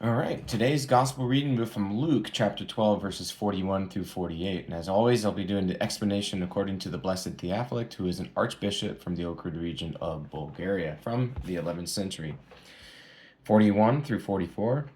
All right, today's gospel reading will be from Luke chapter 12, verses 41 through 48. And as always, I'll be doing the explanation according to the blessed Theophylact, who is an archbishop from the Ohrid region of Bulgaria from the 11th century. 41 through 44.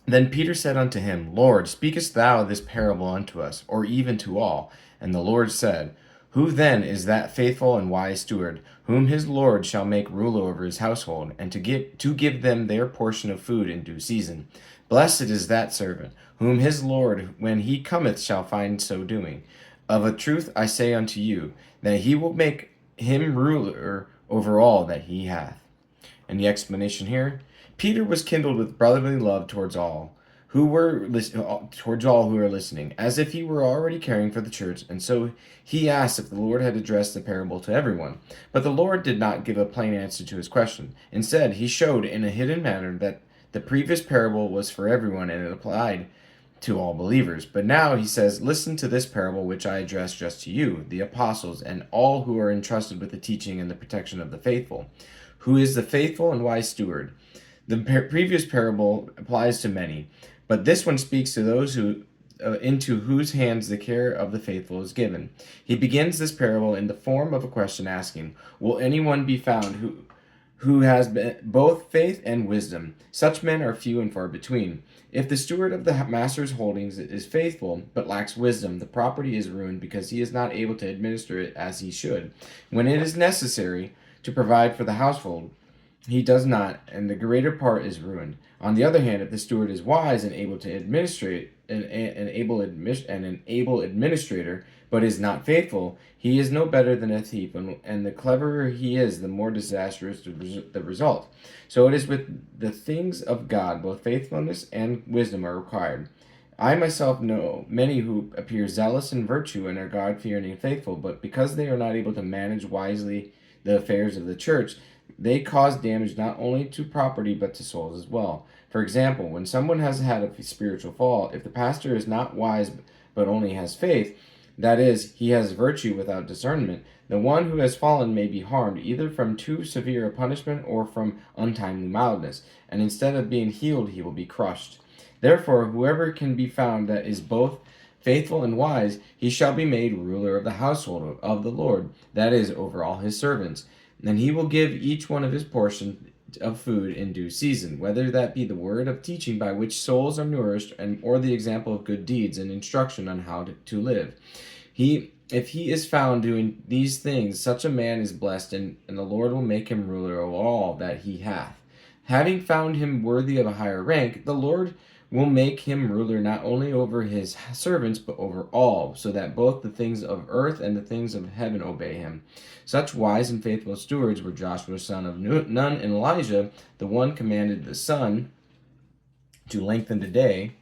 Then Peter said unto him, Lord, speakest thou this parable unto us, or even to all? And the Lord said, Who then is that faithful and wise steward, whom his Lord shall make ruler over his household, and to give them their portion of food in due season? Blessed is that servant, whom his Lord, when he cometh, shall find so doing. Of a truth I say unto you, that he will make him ruler over all that he hath. And the explanation here: Peter was kindled with brotherly love towards all who were listening, as if he were already caring for the church, and so he asked if the Lord had addressed the parable to everyone. But the Lord did not give a plain answer to his question. Instead, he showed in a hidden manner that the previous parable was for everyone and it applied to all believers. But now he says, Listen to this parable which I address just to you, the apostles, and all who are entrusted with the teaching and the protection of the faithful. Who is the faithful and wise steward? The previous parable applies to many, but this one speaks to those who into whose hands the care of the faithful is given. He begins this parable in the form of a question asking, Will anyone be found who has both faith and wisdom? Such men are few and far between. If the steward of the master's holdings is faithful but lacks wisdom, the property is ruined because he is not able to administer it as he should. When it is necessary to provide for the household, he does not, and the greater part is ruined. On the other hand, if the steward is wise and able to administrate an able administrator, but is not faithful, he is no better than a thief, and the cleverer he is, the more disastrous the result. So it is with the things of God, both faithfulness and wisdom are required. I myself know many who appear zealous in virtue and are God-fearing and faithful, but because they are not able to manage wisely the affairs of the church, they cause damage not only to property but to souls as well. For example, when someone has had a spiritual fall, if the pastor is not wise but only has faith, that is, he has virtue without discernment, the one who has fallen may be harmed either from too severe a punishment or from untimely mildness, and instead of being healed, he will be crushed. Therefore, whoever can be found that is both faithful and wise, he shall be made ruler of the household of the Lord, that is, over all his servants. And he will give each one of his portion of food in due season, whether that be the word of teaching by which souls are nourished, or the example of good deeds and instruction on how to live. If he is found doing these things, such a man is blessed, and the Lord will make him ruler over all that he hath. Having found him worthy of a higher rank, the Lord will make him ruler not only over his servants, but over all, so that both the things of earth and the things of heaven obey him. Such wise and faithful stewards were Joshua son of Nun and Elijah. The one commanded the sun to lengthen the day,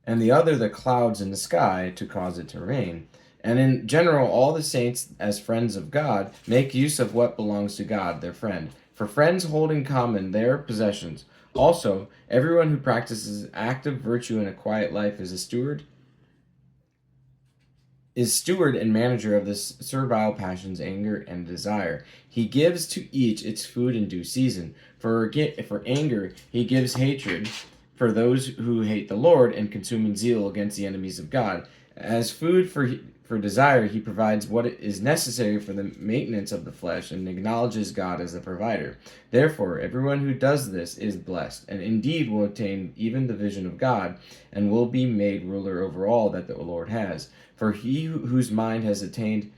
and the other the clouds in the sky to cause it to rain. And in general, all the saints, as friends of God, make use of what belongs to God, their friend. For friends hold in common their possessions. Also, everyone who practices active virtue in a quiet life is steward and manager of the servile passions, anger, and desire. He gives to each its food in due season. For anger, he gives hatred for those who hate the Lord, and consuming zeal against the enemies of God. As food for desire, he provides what is necessary for the maintenance of the flesh, and acknowledges God as the provider. Therefore, everyone who does this is blessed, and indeed will attain even the vision of God, and will be made ruler over all that the Lord has. For he whose mind has attained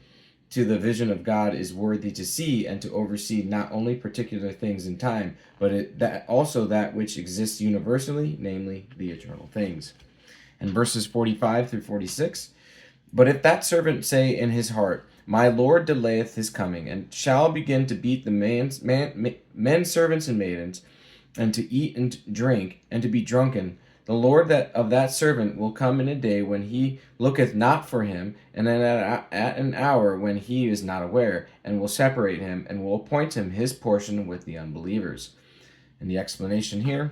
to the vision of God is worthy to see and to oversee not only particular things in time, but also that which exists universally, namely the eternal things. And verses 45 through 46. But if that servant say in his heart, My Lord delayeth his coming, and shall begin to beat the men servants and maidens, and to eat and drink, and to be drunken, the Lord of that servant will come in a day when he looketh not for him, and at an hour when he is not aware, and will separate him, and will appoint him his portion with the unbelievers. And the explanation here: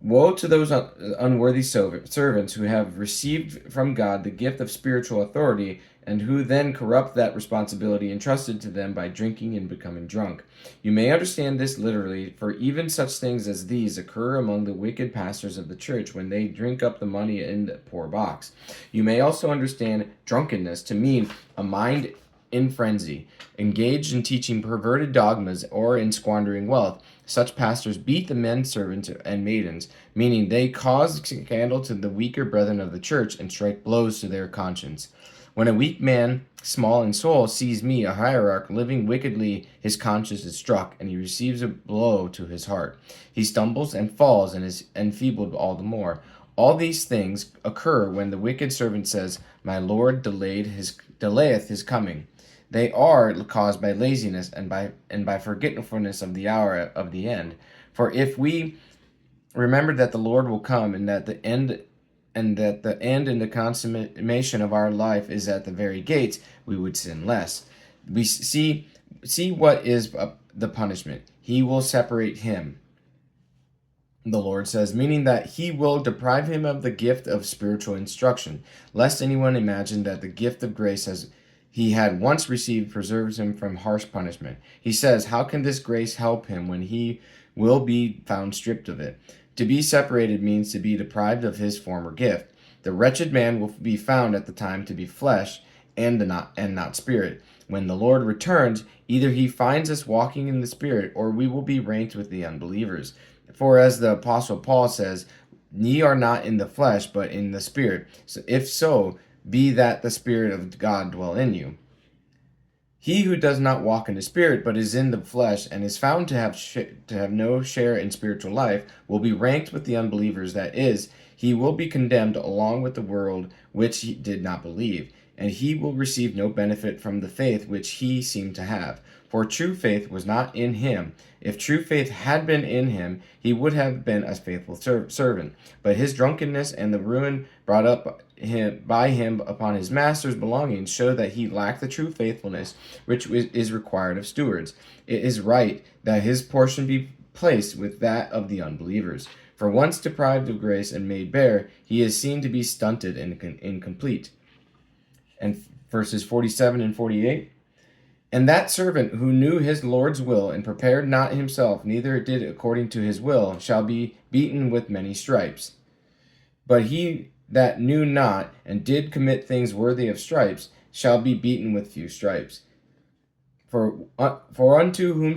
Woe to those unworthy servants who have received from God the gift of spiritual authority and who then corrupt that responsibility entrusted to them by drinking and becoming drunk. You may understand this literally, for even such things as these occur among the wicked pastors of the church when they drink up the money in the poor box. You may also understand drunkenness to mean a mind in frenzy, engaged in teaching perverted dogmas or in squandering wealth. Such pastors beat the men servants and maidens, meaning they cause scandal to the weaker brethren of the church and strike blows to their conscience. When a weak man, small in soul, sees me, a hierarch, living wickedly, his conscience is struck, and he receives a blow to his heart. He stumbles and falls and is enfeebled all the more. All these things occur when the wicked servant says, "My Lord delayeth his coming." They are caused by laziness and by forgetfulness of the hour of the end. For if we remember that the Lord will come and that the end and the consummation of our life is at the very gates, we would sin less. We see what is the punishment. He will separate him, the Lord says, meaning that he will deprive him of the gift of spiritual instruction, lest anyone imagine that the gift of grace he had once received preserves him from harsh punishment. He says, how can this grace help him when he will be found stripped of it? To be separated means to be deprived of his former gift. The wretched man will be found at the time to be flesh and not spirit. When the Lord returns, either he finds us walking in the spirit, or we will be ranked with the unbelievers. For as the Apostle Paul says, ye are not in the flesh, but in the spirit. So if so, be that the Spirit of God dwell in you. He who does not walk in the Spirit, but is in the flesh, and is found to have no share in spiritual life, will be ranked with the unbelievers. That is, he will be condemned along with the world which he did not believe, and he will receive no benefit from the faith which he seemed to have. For true faith was not in him. If true faith had been in him, he would have been a faithful servant. But his drunkenness and the ruin brought up by him upon his master's belongings show that he lacked the true faithfulness which is required of stewards. It is right that his portion be placed with that of the unbelievers. For once deprived of grace and made bare, he is seen to be stunted and incomplete. And verses 47 and 48. And that servant who knew his Lord's will and prepared not himself, neither did according to his will, shall be beaten with many stripes. But he that knew not and did commit things worthy of stripes shall be beaten with few stripes. For unto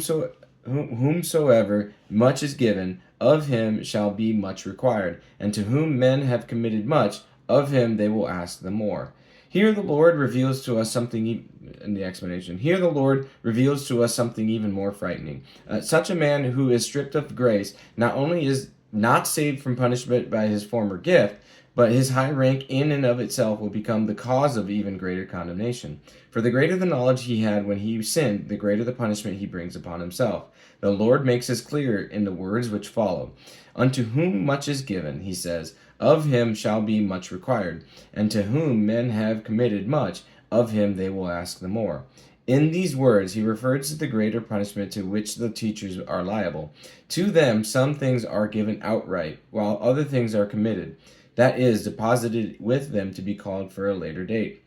whomsoever much is given, of him shall be much required, and to whom men have committed much, of him they will ask the more. Here the Lord reveals to us something in the explanation. Here the Lord reveals to us something even more frightening. Such a man who is stripped of grace not only is not saved from punishment by his former gift, but his high rank in and of itself will become the cause of even greater condemnation. For the greater the knowledge he had when he sinned, the greater the punishment he brings upon himself. The Lord makes this clear in the words which follow. Unto whom much is given, he says, of him shall be much required, and to whom men have committed much, of him they will ask the more. In these words, he refers to the greater punishment to which the teachers are liable. To them, some things are given outright, while other things are committed. That is, deposited with them to be called for a later date.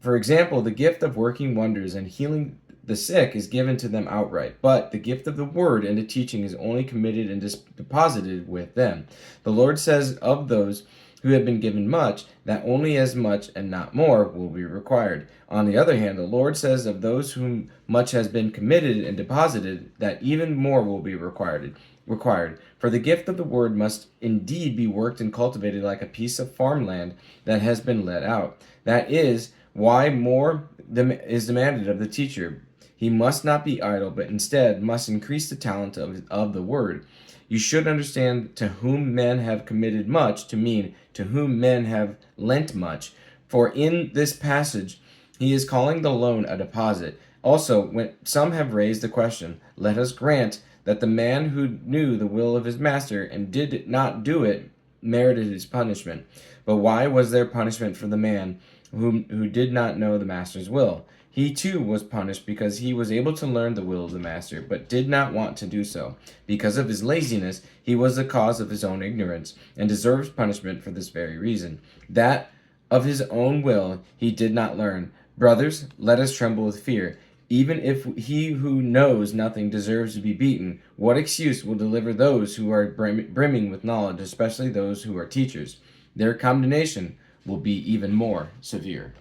For example, the gift of working wonders and healing the sick is given to them outright, but the gift of the word and the teaching is only committed and deposited with them. The Lord says of those who have been given much, that only as much and not more will be required. On the other hand, the Lord says of those whom much has been committed and deposited, that even more will be required. For the gift of the word must indeed be worked and cultivated like a piece of farmland that has been let out. That is why more is demanded of the teacher. He must not be idle, but instead must increase the talent of the word. You should understand to whom men have committed much to mean to whom men have lent much. For in this passage, he is calling the loan a deposit. Also, when some have raised the question, let us grant that the man who knew the will of his master and did not do it merited his punishment. But why was there punishment for the man who did not know the master's will? He too was punished because he was able to learn the will of the master, but did not want to do so. Because of his laziness, he was the cause of his own ignorance, and deserves punishment for this very reason. That of his own will he did not learn. Brothers, let us tremble with fear. Even if he who knows nothing deserves to be beaten, what excuse will deliver those who are brimming with knowledge, especially those who are teachers? Their condemnation will be even more severe.